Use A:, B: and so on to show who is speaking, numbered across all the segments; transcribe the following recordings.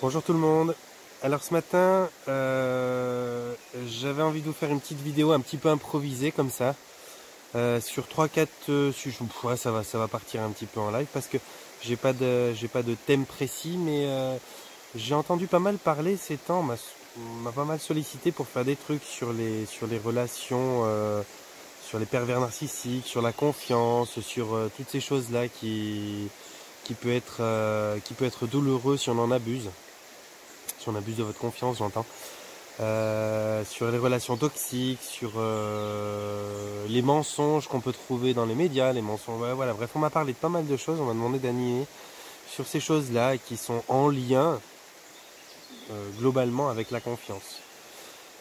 A: Bonjour tout le monde. Alors ce matin, j'avais envie de vous faire une petite vidéo un petit peu improvisée comme ça, sur 3-4 sujets. Ouais, ça va partir un petit peu en live parce que j'ai pas de thème précis, mais j'ai entendu pas mal parler ces temps. On m'a pas mal sollicité pour faire des trucs sur les relations, sur les pervers narcissiques, sur la confiance, sur toutes ces choses-là qui peut être douloureux si on en abuse. Si on abuse de votre confiance, j'entends. Sur les relations toxiques, sur les mensonges qu'on peut trouver dans les médias, les mensonges, ouais, voilà, bref, on m'a parlé de pas mal de choses, on m'a demandé d'animer sur ces choses-là qui sont en lien globalement avec la confiance.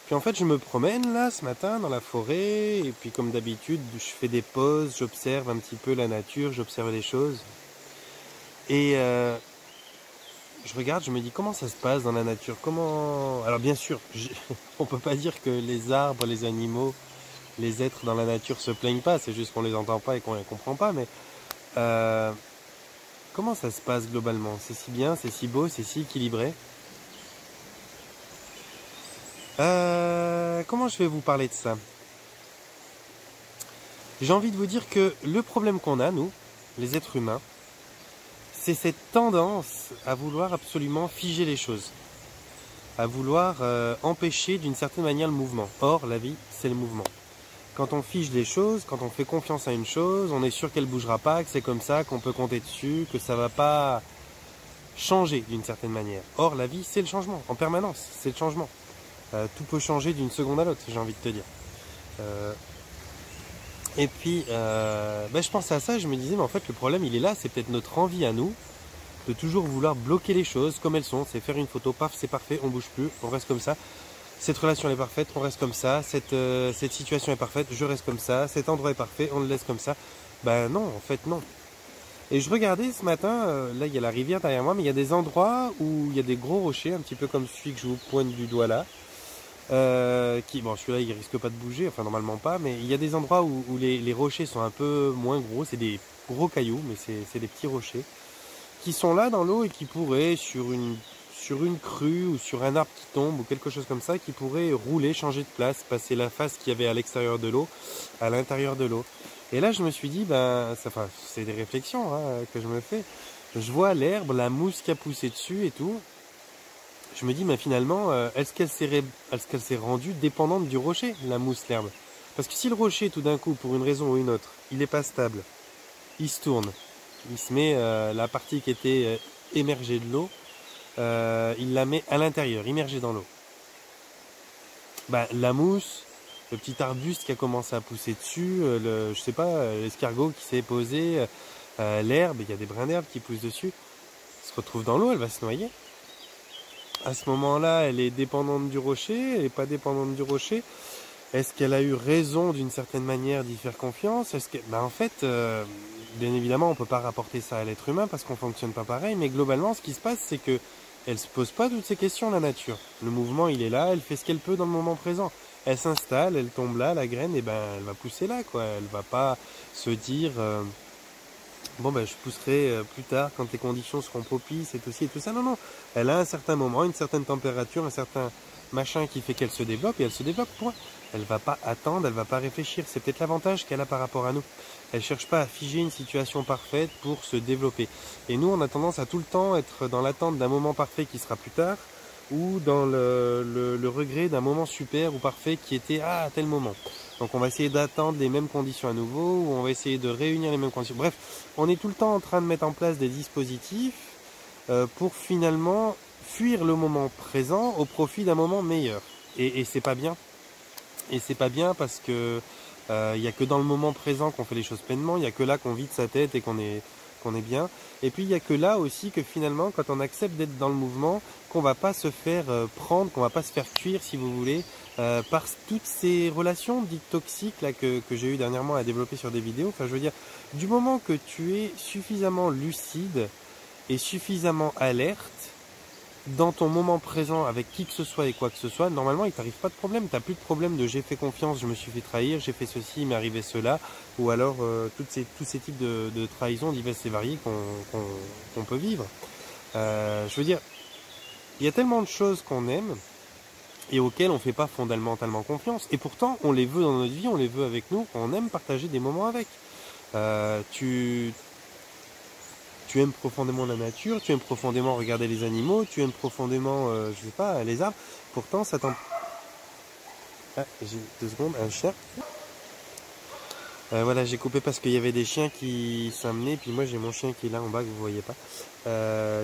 A: Puis en fait, je me promène là ce matin dans la forêt, et puis comme d'habitude, je fais des pauses, j'observe un petit peu la nature, j'observe les choses. Et je regarde, je me dis comment ça se passe dans la nature, comment... Alors bien sûr, on peut pas dire que les arbres, les animaux, les êtres dans la nature se plaignent pas, c'est juste qu'on les entend pas et qu'on les comprend pas, mais euh, comment ça se passe globalement? C'est si bien, c'est si beau, c'est si équilibré. Comment je vais vous parler de ça? J'ai envie de vous dire que le problème qu'on a, nous, les êtres humains, c'est cette tendance à vouloir absolument figer les choses, à vouloir empêcher d'une certaine manière le mouvement. Or, la vie, c'est le mouvement. Quand on fige les choses, quand on fait confiance à une chose, on est sûr qu'elle ne bougera pas, que c'est comme ça, qu'on peut compter dessus, que ça ne va pas changer d'une certaine manière. Or, la vie, c'est le changement, en permanence, c'est le changement. Tout peut changer d'une seconde à l'autre, j'ai envie de te dire. Et puis, je pensais à ça, je me disais, mais en fait, le problème, il est là, c'est peut-être notre envie à nous, de toujours vouloir bloquer les choses comme elles sont. C'est faire une photo, paf, c'est parfait, on bouge plus, on reste comme ça. Cette relation est parfaite, on reste comme ça. Cette situation est parfaite, je reste comme ça. Cet endroit est parfait, on le laisse comme ça. Ben non, en fait non. Et je regardais ce matin, là il y a la rivière derrière moi, mais il y a des endroits où il y a des gros rochers, un petit peu comme celui que je vous pointe du doigt là. Bon, celui-là il risque pas de bouger, enfin normalement pas, mais il y a des endroits où les rochers sont un peu moins gros, c'est des gros cailloux, mais c'est des petits rochers qui sont là dans l'eau et qui pourraient, sur une crue ou sur un arbre qui tombe ou quelque chose comme ça, qui pourrait rouler, changer de place, passer la face qu'il y avait à l'extérieur de l'eau à l'intérieur de l'eau. Et là, je me suis dit, c'est des réflexions que je me fais. Je vois l'herbe, la mousse qui a poussé dessus et tout. Je me dis, mais finalement, est-ce qu'elle s'est rendue dépendante du rocher, la mousse, l'herbe? Parce que si le rocher, tout d'un coup, pour une raison ou une autre, il n'est pas stable, il se tourne, il se met la partie qui était émergée de l'eau, il la met à l'intérieur, immergée dans l'eau. La mousse, le petit arbuste qui a commencé à pousser dessus, l'escargot qui s'est posé, l'herbe, il y a des brins d'herbe qui poussent dessus, se retrouve dans l'eau, elle va se noyer. À ce moment-là, elle est dépendante du rocher, elle n'est pas dépendante du rocher. Est-ce qu'elle a eu raison d'une certaine manière d'y faire confiance? En fait, bien évidemment, on ne peut pas rapporter ça à l'être humain parce qu'on ne fonctionne pas pareil, mais globalement, ce qui se passe, c'est que elle se pose pas toutes ces questions, la nature. Le mouvement, il est là, elle fait ce qu'elle peut dans le moment présent. Elle s'installe, elle tombe là, la graine, et elle va pousser là, quoi. Elle va pas se dire, je pousserai plus tard quand les conditions seront propices et tout ci et tout ça. Non, non. Elle a un certain moment, une certaine température, un certain machin qui fait qu'elle se développe et elle se développe, point. Elle va pas attendre, elle va pas réfléchir. C'est peut-être l'avantage qu'elle a par rapport à nous. Elle cherche pas à figer une situation parfaite pour se développer. Et nous, on a tendance à tout le temps être dans l'attente d'un moment parfait qui sera plus tard, ou dans le regret d'un moment super ou parfait qui était à tel moment. Donc on va essayer d'attendre les mêmes conditions à nouveau, ou on va essayer de réunir les mêmes conditions. Bref, on est tout le temps en train de mettre en place des dispositifs pour finalement fuir le moment présent au profit d'un moment meilleur. Et c'est pas bien. Et c'est pas bien parce que il n'y a que dans le moment présent qu'on fait les choses pleinement, il n'y a que là qu'on vide sa tête et qu'on est bien. Et puis il n'y a que là aussi que finalement, quand on accepte d'être dans le mouvement, qu'on va pas se faire prendre, qu'on va pas se faire cuire, si vous voulez, par toutes ces relations dites toxiques là que j'ai eu dernièrement à développer sur des vidéos. Enfin, je veux dire, du moment que tu es suffisamment lucide et suffisamment alerte, dans ton moment présent avec qui que ce soit et quoi que ce soit, normalement il t'arrive pas de problème. T'as plus de problème de j'ai fait confiance, je me suis fait trahir, j'ai fait ceci, il m'est arrivé cela, ou alors tous ces types de trahisons diverses et variées qu'on peut vivre. Je veux dire, Il y a tellement de choses qu'on aime et auxquelles on ne fait pas fondamentalement confiance. Et pourtant, on les veut dans notre vie, on les veut avec nous, on aime partager des moments avec. Tu aimes profondément la nature, tu aimes profondément regarder les animaux, tu aimes profondément, je sais pas, les arbres. Pourtant, ça t'en... Ah, j'ai 2 secondes, un chien. Voilà, j'ai coupé parce qu'il y avait des chiens qui s'amenaient, puis moi j'ai mon chien qui est là en bas que vous voyez pas.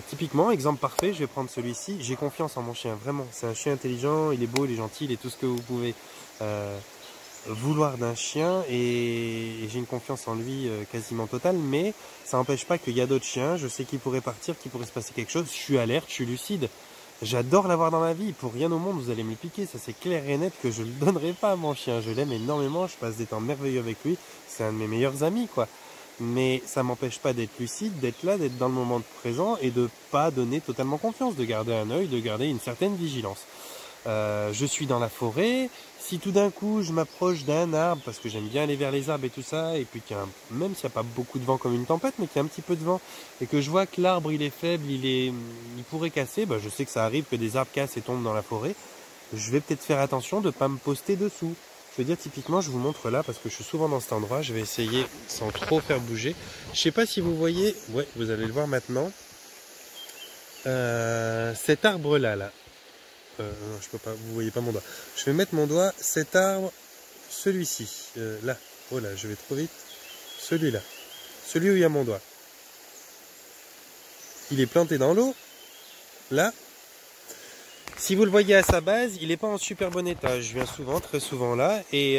A: Typiquement, exemple parfait, je vais prendre celui-ci. J'ai confiance en mon chien, vraiment. C'est un chien intelligent, il est beau, il est gentil, il est tout ce que vous pouvez vouloir d'un chien, et j'ai une confiance en lui quasiment totale, mais ça n'empêche pas qu'il y a d'autres chiens, je sais qu'il pourrait partir, qu'il pourrait se passer quelque chose, je suis alerte, je suis lucide. J'adore l'avoir dans ma vie, pour rien au monde vous allez me le piquer, ça c'est clair et net que je le donnerai pas à mon chien, je l'aime énormément, je passe des temps merveilleux avec lui, c'est un de mes meilleurs amis quoi. Mais ça m'empêche pas d'être lucide, d'être là, d'être dans le moment présent et de pas donner totalement confiance, de garder un œil, de garder une certaine vigilance. Je suis dans la forêt, si tout d'un coup je m'approche d'un arbre, parce que j'aime bien aller vers les arbres et tout ça, et puis même s'il n'y a pas beaucoup de vent comme une tempête, mais qu'il y a un petit peu de vent, et que je vois que l'arbre il est faible, il pourrait casser, bah, je sais que ça arrive que des arbres cassent et tombent dans la forêt, je vais peut-être faire attention de ne pas me poster dessous. Je veux dire, typiquement, je vous montre là, parce que je suis souvent dans cet endroit, je vais essayer sans trop faire bouger. Je sais pas si vous voyez, ouais, vous allez le voir maintenant, cet arbre-là, là. Non, je peux pas, vous voyez pas mon doigt. Je vais mettre mon doigt, cet arbre, celui-ci, là. Oh là, je vais trop vite. Celui-là. Celui où il y a mon doigt. Il est planté dans l'eau. Là. Si vous le voyez à sa base, il n'est pas en super bon état. Je viens souvent, très souvent là. Et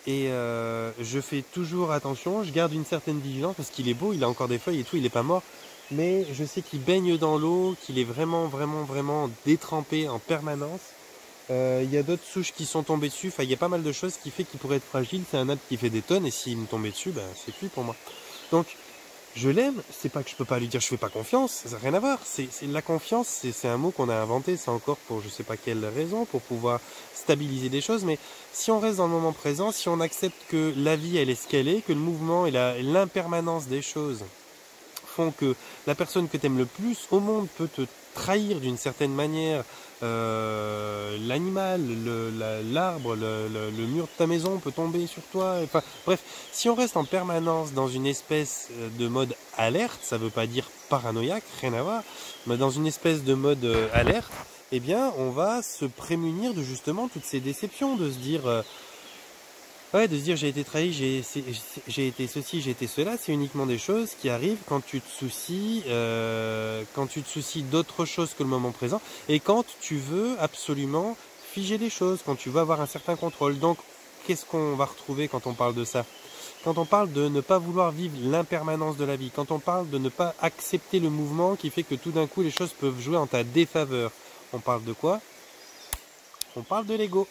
A: je fais toujours attention. Je garde une certaine vigilance parce qu'il est beau, il a encore des feuilles et tout, il n'est pas mort. Mais je sais qu'il baigne dans l'eau, qu'il est vraiment détrempé en permanence. Il y a d'autres souches qui sont tombées dessus. Enfin, il y a pas mal de choses qui fait qu'il pourrait être fragile. C'est un arbre qui fait des tonnes et s'il me tombait dessus, ben, c'est cuit pour moi. Donc, je l'aime. C'est pas que je peux pas lui dire je fais pas confiance. Ça n'a rien à voir. C'est la confiance. C'est un mot qu'on a inventé. C'est encore pour je sais pas quelle raison, pour pouvoir stabiliser des choses. Mais si on reste dans le moment présent, si on accepte que la vie elle est ce qu'elle est, que le mouvement et l'impermanence des choses font que la personne que tu aimes le plus au monde peut te trahir d'une certaine manière, l'animal, l'arbre, le mur de ta maison peut tomber sur toi. Enfin, bref, si on reste en permanence dans une espèce de mode alerte, ça ne veut pas dire paranoïaque, rien à voir, mais dans une espèce de mode alerte, eh bien, on va se prémunir de justement toutes ces déceptions, de se dire... ouais, de se dire j'ai été trahi, j'ai été ceci, j'ai été cela, c'est uniquement des choses qui arrivent quand tu te soucies, d'autre chose que le moment présent et quand tu veux absolument figer les choses, quand tu veux avoir un certain contrôle. Donc, qu'est-ce qu'on va retrouver quand on parle de ça? Quand on parle de ne pas vouloir vivre l'impermanence de la vie, quand on parle de ne pas accepter le mouvement qui fait que tout d'un coup les choses peuvent jouer en ta défaveur, on parle de quoi? On parle de l'ego.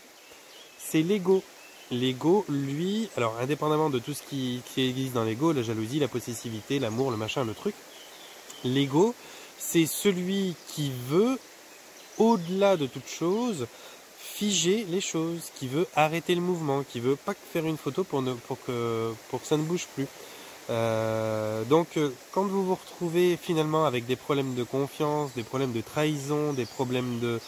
A: C'est l'ego. L'ego, lui, alors indépendamment de tout ce qui existe dans l'ego, la jalousie, la possessivité, l'amour, le machin, le truc, l'ego, c'est celui qui veut, au-delà de toute chose, figer les choses, qui veut arrêter le mouvement, qui veut pas faire une photo pour que ça ne bouge plus. Donc, quand vous vous retrouvez finalement avec des problèmes de confiance, des problèmes de trahison, des problèmes de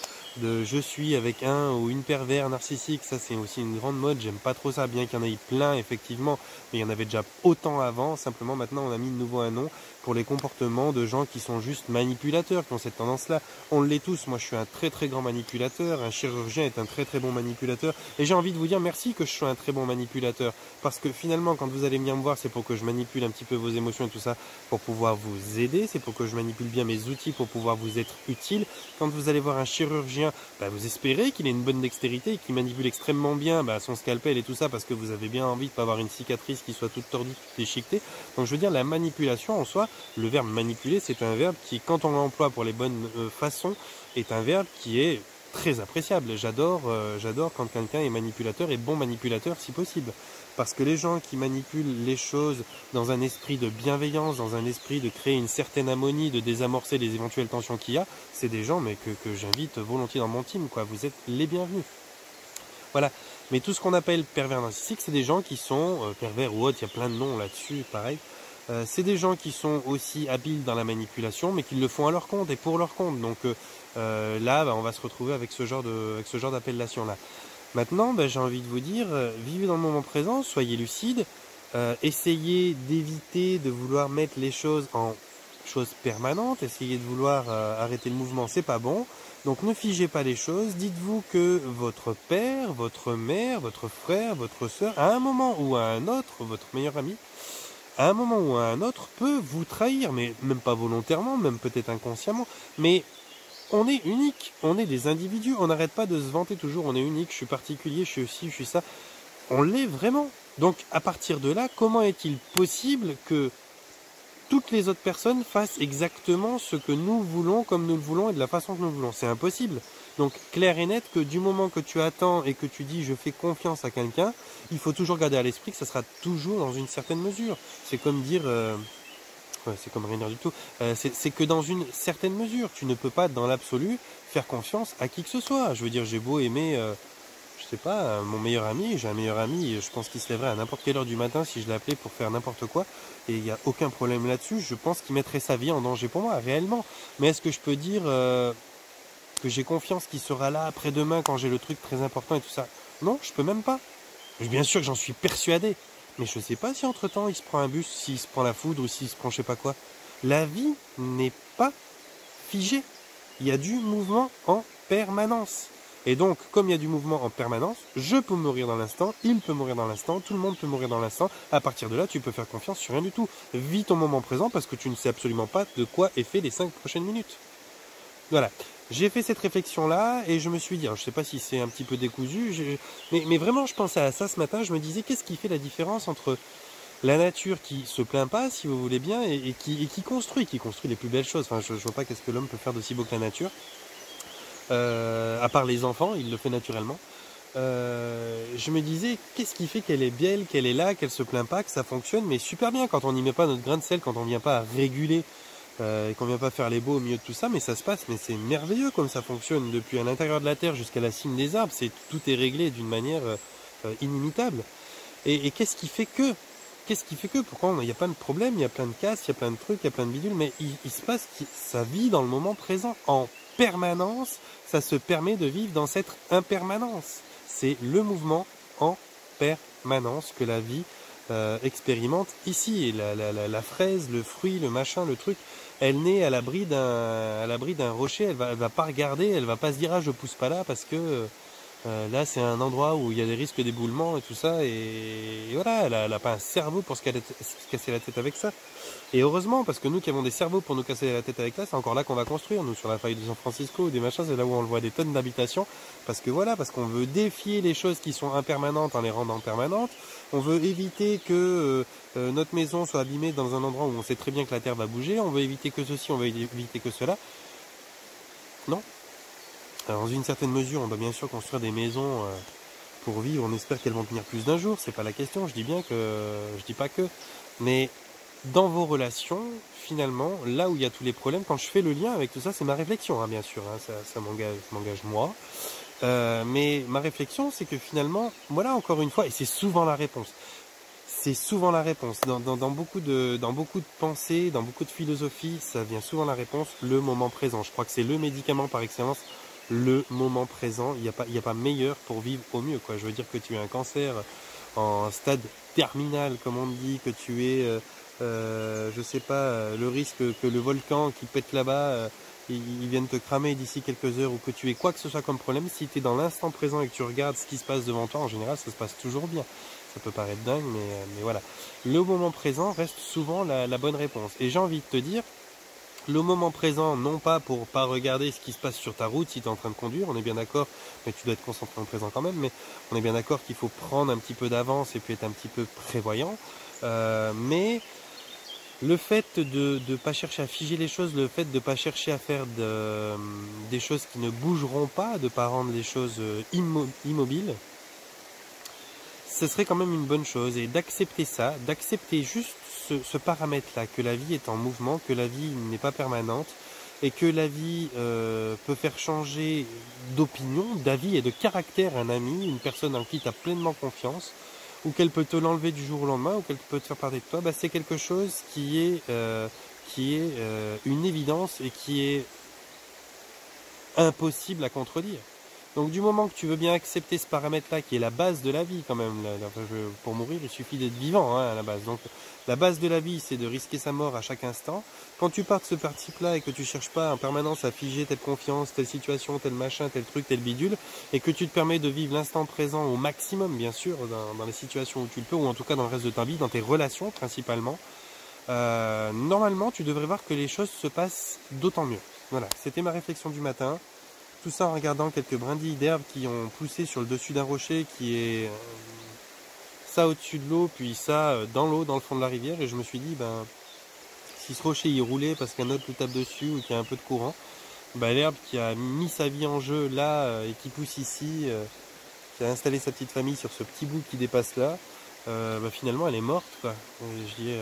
A: je suis avec un ou une pervers narcissique, ça c'est aussi une grande mode, j'aime pas trop ça, bien qu'il y en ait plein effectivement, mais il y en avait déjà autant avant, simplement maintenant on a mis de nouveau un nom pour les comportements de gens qui sont juste manipulateurs, qui ont cette tendance-là. On l'est tous, moi je suis un très très grand manipulateur, un chirurgien est un très très bon manipulateur, et j'ai envie de vous dire merci que je sois un très bon manipulateur, parce que finalement quand vous allez venir me voir, c'est pour que je manipule un petit peu vos émotions et tout ça, pour pouvoir vous aider, c'est pour que je manipule bien mes outils pour pouvoir vous être utile. Quand vous allez voir un chirurgien, bah, vous espérez qu'il ait une bonne dextérité et qu'il manipule extrêmement bien son scalpel et tout ça, parce que vous avez bien envie de ne pas avoir une cicatrice qui soit toute tordue, toute déchiquetée. Donc je veux dire, la manipulation en soi, le verbe manipuler, c'est un verbe qui, quand on l'emploie pour les bonnes façons, est un verbe qui est très appréciable. J'adore quand quelqu'un est manipulateur et bon manipulateur si possible. Parce que les gens qui manipulent les choses dans un esprit de bienveillance, dans un esprit de créer une certaine harmonie, de désamorcer les éventuelles tensions qu'il y a, c'est des gens mais que j'invite volontiers dans mon team, quoi. Vous êtes les bienvenus. Voilà. Mais tout ce qu'on appelle pervers narcissique, c'est des gens qui sont pervers ou autres, il y a plein de noms là-dessus, pareil. C'est des gens qui sont aussi habiles dans la manipulation, mais qui le font à leur compte et pour leur compte. Donc là, on va se retrouver avec ce genre d'appellation-là. Maintenant, j'ai envie de vous dire, vivez dans le moment présent, soyez lucide, essayez d'éviter de vouloir mettre les choses en choses permanentes, essayez de vouloir arrêter le mouvement, c'est pas bon. Donc ne figez pas les choses, dites-vous que votre père, votre mère, votre frère, votre soeur, à un moment ou à un autre, votre meilleur ami, à un moment ou à un autre, peut vous trahir, mais même pas volontairement, même peut-être inconsciemment, mais on est unique, on est des individus, on n'arrête pas de se vanter toujours, on est unique, je suis particulier, je suis ci, je suis ça, on l'est vraiment. Donc à partir de là, comment est-il possible que toutes les autres personnes fassent exactement ce que nous voulons, comme nous le voulons et de la façon que nous le voulons? C'est impossible. Donc clair et net que du moment que tu attends et que tu dis je fais confiance à quelqu'un, il faut toujours garder à l'esprit que ça sera toujours dans une certaine mesure. C'est comme dire... c'est comme rien dire du tout. C'est que dans une certaine mesure, tu ne peux pas dans l'absolu faire confiance à qui que ce soit. Je veux dire, j'ai beau aimer, je sais pas, mon meilleur ami, j'ai un meilleur ami, je pense qu'il se lèverait à n'importe quelle heure du matin si je l'appelais pour faire n'importe quoi, et il n'y a aucun problème là-dessus. Je pense qu'il mettrait sa vie en danger pour moi, réellement. Mais est-ce que je peux dire que j'ai confiance qu'il sera là après-demain quand j'ai le truc très important et tout ça? Non, je peux même pas. Bien sûr que j'en suis persuadé. Mais je ne sais pas si entre-temps il se prend un bus, s'il se prend la foudre ou s'il se prend je sais pas quoi. La vie n'est pas figée. Il y a du mouvement en permanence. Et donc, comme il y a du mouvement en permanence, je peux mourir dans l'instant, il peut mourir dans l'instant, tout le monde peut mourir dans l'instant. À partir de là, tu peux faire confiance sur rien du tout. Vis ton moment présent parce que tu ne sais absolument pas de quoi est fait les 5 prochaines minutes. Voilà. J'ai fait cette réflexion-là et je me suis dit, alors je ne sais pas si c'est un petit peu décousu, mais vraiment je pensais à ça ce matin, je me disais qu'est-ce qui fait la différence entre la nature qui se plaint pas, si vous voulez bien, et qui construit les plus belles choses. Enfin, je vois pas qu'est-ce que l'homme peut faire d'aussi beau que la nature, à part les enfants, il le fait naturellement. Je me disais qu'est-ce qui fait qu'elle est belle, qu'elle est là, qu'elle se plaint pas, que ça fonctionne, mais super bien quand on n'y met pas notre grain de sel, quand on vient pas à réguler et qu'on vient pas faire les beaux au milieu de tout ça, mais ça se passe, mais c'est merveilleux comme ça fonctionne, depuis à l'intérieur de la terre jusqu'à la cime des arbres, tout est réglé d'une manière inimitable. Et qu'est-ce qui fait que pourquoi il n'y a pas de problème, il y a plein de casses, il y a plein de trucs, il y a plein de bidules, mais il se passe que ça vit dans le moment présent en permanence, ça se permet de vivre dans cette impermanence. C'est le mouvement en permanence que la vie expérimente ici. Et la fraise, le fruit, le machin, le truc, elle naît à l'abri d'un rocher, elle va pas regarder, elle va pas se dire ah je pousse pas là parce que là c'est un endroit où il y a des risques d'éboulement et tout ça, et voilà, elle a pas un cerveau pour se casser la tête avec ça. Et heureusement, parce que nous qui avons des cerveaux pour nous casser la tête avec ça, c'est encore là qu'on va construire, nous sur la faille de San Francisco ou des machins, c'est là où on le voit des tonnes d'habitations, parce que voilà, parce qu'on veut défier les choses qui sont impermanentes en les rendant permanentes, on veut éviter que notre maison soit abîmée dans un endroit où on sait très bien que la terre va bouger, on veut éviter que ceci, on veut éviter que cela. Non. Alors, dans une certaine mesure, on doit bien sûr construire des maisons pour vivre, on espère qu'elles vont tenir plus d'un jour, c'est pas la question, je dis pas que, mais dans vos relations, finalement, là où il y a tous les problèmes, quand je fais le lien avec tout ça, c'est ma réflexion, hein, bien sûr, hein, ça m'engage moi, mais ma réflexion, c'est que finalement, voilà, encore une fois, et c'est souvent la réponse, dans beaucoup de pensées, dans beaucoup de philosophies, ça vient souvent la réponse, le moment présent. Je crois que c'est le médicament par excellence, le moment présent. Il y a pas meilleur pour vivre au mieux, quoi. Je veux dire que tu as un cancer en stade terminal, comme on dit, que tu es, je sais pas, le risque que le volcan qui pète là-bas, il vienne te cramer d'ici quelques heures, ou que tu aies quoi que ce soit comme problème, si tu es dans l'instant présent et que tu regardes ce qui se passe devant toi, en général, ça se passe toujours bien. Ça peut paraître dingue, mais voilà. Le moment présent reste souvent la bonne réponse. Et j'ai envie de te dire, le moment présent, non pas pour pas regarder ce qui se passe sur ta route si tu es en train de conduire, on est bien d'accord, mais tu dois être concentré dans le présent quand même, mais on est bien d'accord qu'il faut prendre un petit peu d'avance et puis être un petit peu prévoyant. Mais le fait de ne pas chercher à figer les choses, le fait de ne pas chercher à faire des choses qui ne bougeront pas, de ne pas rendre les choses immobiles, ce serait quand même une bonne chose, et d'accepter ça, d'accepter juste ce paramètre-là, que la vie est en mouvement, que la vie n'est pas permanente, et que la vie peut faire changer d'opinion, d'avis et de caractère un ami, une personne en qui tu as pleinement confiance, ou qu'elle peut te l'enlever du jour au lendemain, ou qu'elle peut te faire parler de toi, bah, c'est quelque chose qui est une évidence et qui est impossible à contredire. Donc du moment que tu veux bien accepter ce paramètre-là, qui est la base de la vie quand même, pour mourir il suffit d'être vivant hein, à la base. Donc la base de la vie c'est de risquer sa mort à chaque instant. Quand tu pars de ce principe-là et que tu cherches pas en permanence à figer telle confiance, telle situation, tel machin, tel truc, tel bidule, et que tu te permets de vivre l'instant présent au maximum bien sûr, dans les situations où tu le peux, ou en tout cas dans le reste de ta vie, dans tes relations principalement, normalement tu devrais voir que les choses se passent d'autant mieux. Voilà, c'était ma réflexion du matin. Tout ça en regardant quelques brindilles d'herbe qui ont poussé sur le dessus d'un rocher qui est ça au-dessus de l'eau, puis ça dans l'eau, dans le fond de la rivière. Et je me suis dit, ben, si ce rocher il roulait parce qu'un autre lui tape dessus ou qu'il y a un peu de courant, ben, l'herbe qui a mis sa vie en jeu là et qui pousse ici, qui a installé sa petite famille sur ce petit bout qui dépasse là, bah finalement elle est morte quoi. Je dis,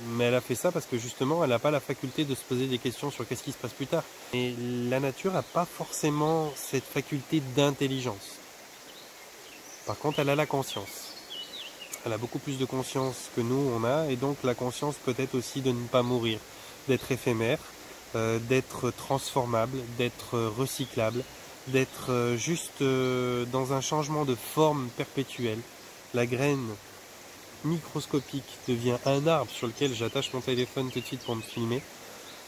A: mais elle a fait ça parce que justement elle n'a pas la faculté de se poser des questions sur qu'est-ce qui se passe plus tard. Et la nature n'a pas forcément cette faculté d'intelligence. Par contre elle a la conscience. Elle a beaucoup plus de conscience que nous on a, et donc la conscience peut-être aussi de ne pas mourir, d'être éphémère, d'être transformable, d'être recyclable, d'être juste dans un changement de forme perpétuel. La graine microscopique devient un arbre sur lequel j'attache mon téléphone tout de suite pour me filmer,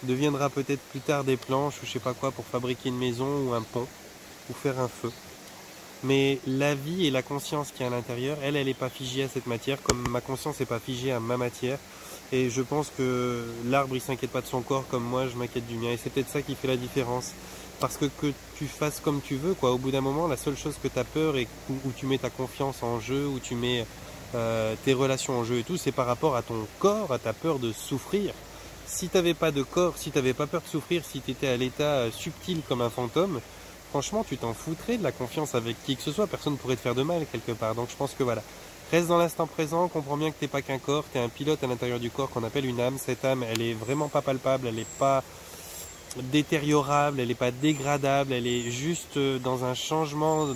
A: deviendra peut-être plus tard des planches ou je sais pas quoi pour fabriquer une maison ou un pont ou faire un feu. Mais la vie et la conscience qui est à l'intérieur, elle n'est pas figée à cette matière, comme ma conscience n'est pas figée à ma matière. Et je pense que l'arbre il s'inquiète pas de son corps comme moi je m'inquiète du mien. Et c'est peut-être ça qui fait la différence. Parce que tu fasses comme tu veux, quoi. Au bout d'un moment, la seule chose que tu as peur et où tu mets ta confiance en jeu, où tu mets tes relations en jeu et tout, c'est par rapport à ton corps, à ta peur de souffrir. Si tu n'avais pas de corps, si tu n'avais pas peur de souffrir, si tu étais à l'état subtil comme un fantôme, franchement, tu t'en foutrais de la confiance avec qui que ce soit. Personne ne pourrait te faire de mal quelque part. Donc je pense que voilà. Reste dans l'instant présent, comprends bien que tu n'es pas qu'un corps, tu es un pilote à l'intérieur du corps qu'on appelle une âme. Cette âme, elle est vraiment pas palpable, elle n'est pas détériorable, elle n'est pas dégradable, elle est juste dans un changement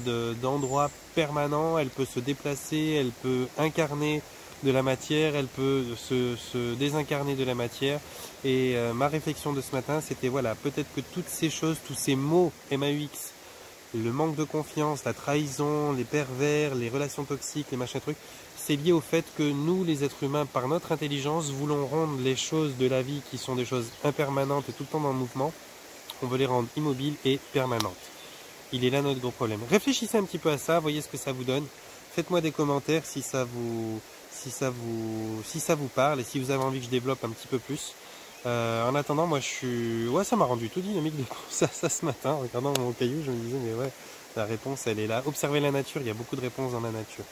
A: d'endroit permanent, elle peut se déplacer, elle peut incarner de la matière, elle peut se désincarner de la matière. Et ma réflexion de ce matin, c'était voilà, peut-être que toutes ces choses, tous ces mots MAUX, le manque de confiance, la trahison, les pervers, les relations toxiques, les machins trucs, c'est lié au fait que nous, les êtres humains, par notre intelligence, voulons rendre les choses de la vie qui sont des choses impermanentes et tout le temps dans le mouvement, on veut les rendre immobiles et permanentes. Il est là notre gros problème. Réfléchissez un petit peu à ça, voyez ce que ça vous donne. Faites-moi des commentaires si ça vous parle et si vous avez envie que je développe un petit peu plus. En attendant, moi je suis... Ouais, ça m'a rendu tout dynamique de ça ce matin. En regardant mon caillou, je me disais, mais ouais, la réponse elle est là. Observez la nature, il y a beaucoup de réponses dans la nature.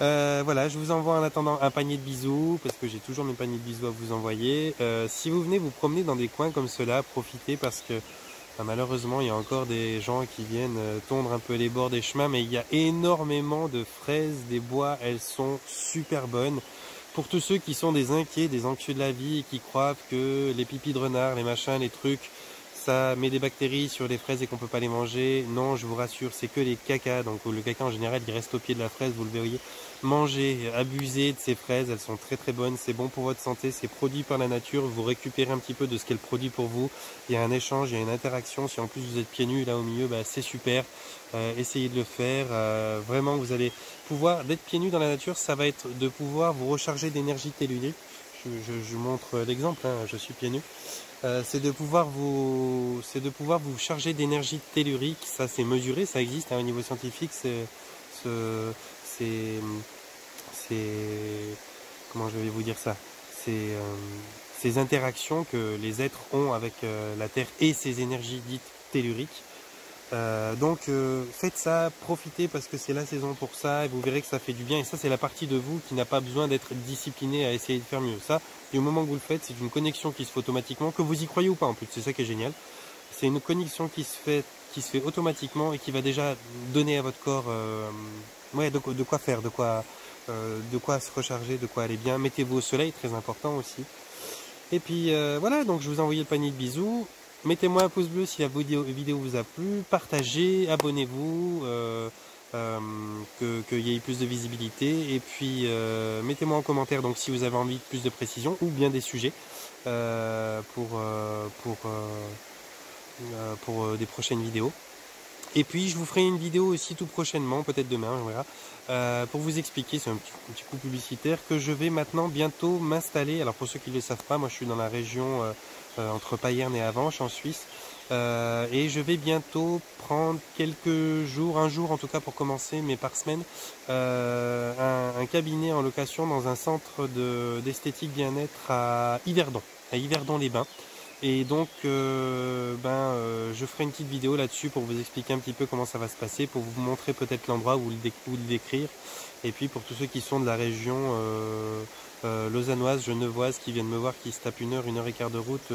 A: Voilà, je vous envoie en attendant un panier de bisous, parce que j'ai toujours mes paniers de bisous à vous envoyer. Si vous venez vous promener dans des coins comme cela, profitez parce que malheureusement il y a encore des gens qui viennent tondre un peu les bords des chemins, mais il y a énormément de fraises, des bois, elles sont super bonnes. Pour tous ceux qui sont des inquiets, des anxieux de la vie et qui croient que les pipis de renard, les machins, les trucs, ça met des bactéries sur les fraises et qu'on peut pas les manger. Non, je vous rassure, c'est que les cacas. Donc le caca en général, il reste au pied de la fraise, vous le verriez. Mangez, abusez de ces fraises, elles sont très très bonnes, c'est bon pour votre santé, c'est produit par la nature, vous récupérez un petit peu de ce qu'elle produit pour vous. Il y a un échange, il y a une interaction. Si en plus vous êtes pieds nus là au milieu, bah, c'est super. Essayez de le faire. Vraiment, vous allez pouvoir, d'être pieds nus dans la nature, ça va être de pouvoir vous recharger d'énergie tellurique. Je montre l'exemple, hein, je suis pieds nus. C'est de pouvoir vous charger d'énergie tellurique. Ça c'est mesuré, ça existe hein, au niveau scientifique. Comment je vais vous dire ça, ces interactions que les êtres ont avec la Terre et ces énergies dites telluriques. Donc faites ça, profitez parce que c'est la saison pour ça et vous verrez que ça fait du bien. Et ça c'est la partie de vous qui n'a pas besoin d'être discipliné à essayer de faire mieux. Ça, et au moment que vous le faites, c'est une connexion qui se fait automatiquement, que vous y croyez ou pas en plus, c'est ça qui est génial. C'est une connexion qui se fait automatiquement et qui va déjà donner à votre corps ouais, de quoi faire, de quoi se recharger, de quoi aller bien. Mettez-vous au soleil, très important aussi. Et puis voilà, donc je vous ai envoyé le panier de bisous. Mettez-moi un pouce bleu si la vidéo vous a plu, partagez, abonnez-vous, qu'il y ait plus de visibilité. Et puis mettez-moi en commentaire donc si vous avez envie de plus de précision ou bien des sujets pour pour des prochaines vidéos. Et puis je vous ferai une vidéo aussi tout prochainement, peut-être demain, on verra, pour vous expliquer, c'est un petit coup publicitaire, que je vais maintenant bientôt m'installer. Alors pour ceux qui ne le savent pas, moi je suis dans la région entre Payerne et Avenches en Suisse. Et je vais bientôt prendre quelques jours, un jour en tout cas pour commencer, mais par semaine, un cabinet en location dans un centre d'esthétique bien-être à Yverdon-les-Bains. Et donc, je ferai une petite vidéo là-dessus pour vous expliquer un petit peu comment ça va se passer, pour vous montrer peut-être l'endroit ou le décrire. Et puis pour tous ceux qui sont de la région lausannoise, genevoise, qui viennent me voir, qui se tapent une heure et quart de route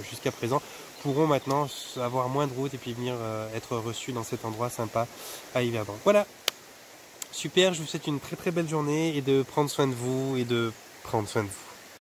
A: jusqu'à présent, pourront maintenant avoir moins de route et puis venir être reçus dans cet endroit sympa à Yverdon. Voilà, super, je vous souhaite une très très belle journée et de prendre soin de vous et de prendre soin de vous.